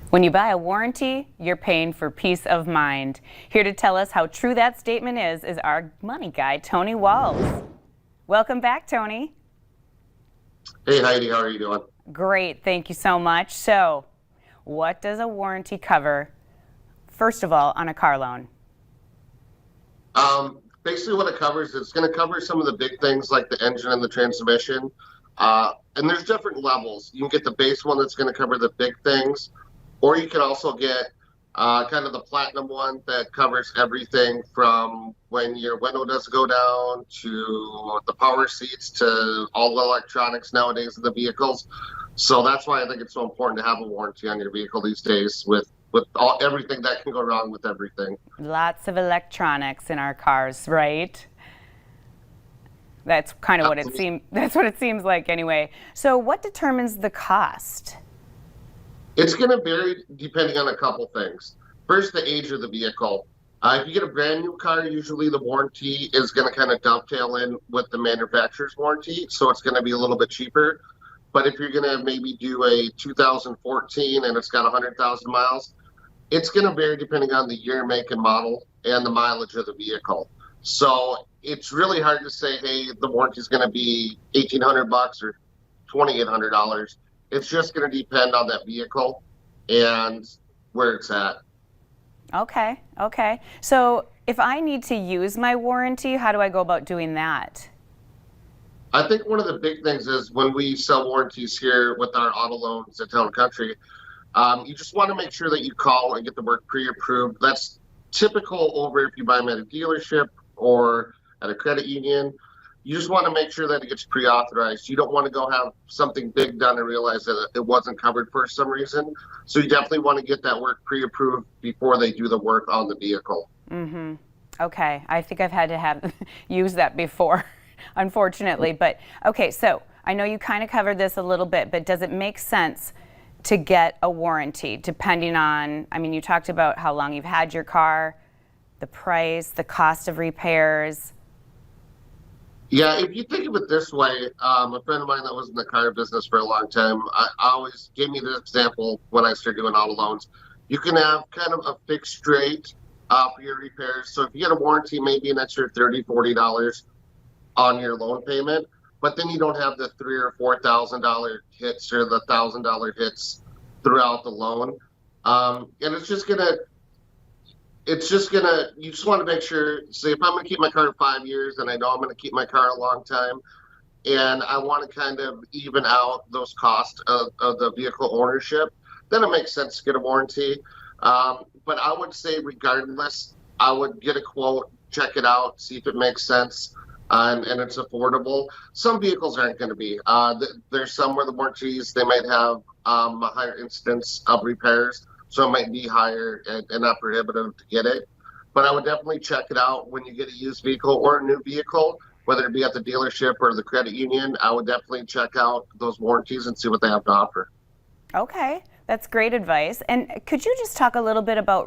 When you buy a warranty, you're paying for peace of mind. Here to tell us how true that statement is our money guy, Tony Walls. Welcome back, Tony. Hey Heidi, how are you doing? Great, thank you so much. So, what does a warranty cover, first of all, on a car loan? Basically what it covers, it's going to cover some of the big things like the engine and the transmission. And there's different levels. You can get the base one that's going to cover the big things, or you can also get kind of the platinum one that covers everything from when your window doesn't go down to the power seats to all the electronics nowadays in the vehicles. So that's why I think it's so important to have a warranty on your vehicle these days with everything that can go wrong with everything. Lots of electronics in our cars, right? That's kind of what it seems. That's what it seems like anyway. So what determines the cost? It's going to vary depending on a couple things. First, the age of the vehicle. If you get a brand new car, usually the warranty is going to kind of dovetail in with the manufacturer's warranty, so it's going to be a little bit cheaper. But if you're going to maybe do a 2014 and it's got 100,000 miles, it's going to vary depending on the year, make, and model and the mileage of the vehicle. So it's really hard to say, hey, the warranty is going to be $1,800 or $2,800. It's just going to depend on that vehicle and where it's at. Okay. So if I need to use my warranty, how do I go about doing that? I think one of the big things is when we sell warranties here with our auto loans at Town & Country, you just want to make sure that you call and get the work pre-approved. That's typical over if you buy them at a dealership or at a credit union. You just want to make sure that it gets pre-authorized. You don't want to go have something big done and realize that it wasn't covered for some reason. So you definitely want to get that work pre-approved before they do the work on the vehicle. Mm-hmm. Okay. I think I've had to have use that before, unfortunately. But okay, so I know you kind of covered this a little bit, but does it make sense to get a warranty depending on, I mean, you talked about how long you've had your car, the price, the cost of repairs. Yeah, if you think of it this way, a friend of mine that was in the car business for a long time, I always gave me this example when I started doing auto loans. You can have kind of a fixed rate for your repairs. So if you get a warranty, maybe an extra $30, $40 on your loan payment, but then you don't have the $3,000 or $4,000 hits or the $1,000 hits throughout the loan. And you just want to make sure, say if I'm going to keep my car 5 years and I know I'm going to keep my car a long time and I want to kind of even out those costs of the vehicle ownership, then it makes sense to get a warranty. But I would say regardless, I would get a quote, check it out, see if it makes sense and it's affordable. Some vehicles aren't going to be. There's some where the warranties, they might have a higher instance of repairs. So it might be higher and not prohibitive to get it. But I would definitely check it out when you get a used vehicle or a new vehicle, whether it be at the dealership or the credit union. I would definitely check out those warranties and see what they have to offer. Okay, that's great advice. And could you just talk a little bit about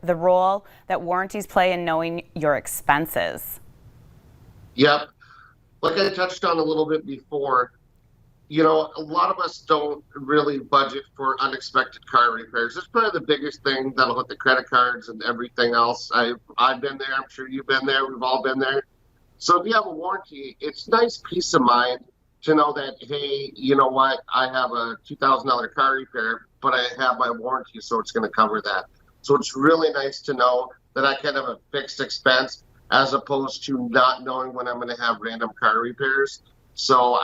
the role that warranties play in knowing your expenses? Yep. Like I touched on a little bit before, you know, a lot of us don't really budget for unexpected car repairs. It's probably the biggest thing that'll hit the credit cards and everything else. I've been there. I'm sure you've been there. We've all been there. So if you have a warranty, it's nice peace of mind to know that, hey, you know what? I have a $2,000 car repair, but I have my warranty, so it's going to cover that. So it's really nice to know that I can have a fixed expense as opposed to not knowing when I'm going to have random car repairs. So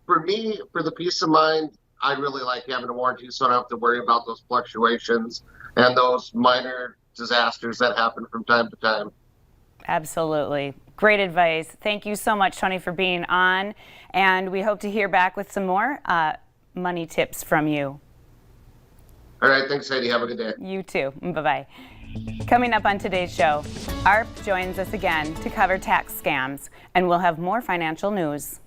for me, for the peace of mind, I really like having a warranty so I don't have to worry about those fluctuations and those minor disasters that happen from time to time. Absolutely. Great advice. Thank you so much, Tony, for being on. And we hope to hear back with some more money tips from you. All right. Thanks, Heidi. Have a good day. You too. Bye-bye. Coming up on today's show, ARP joins us again to cover tax scams, and we'll have more financial news.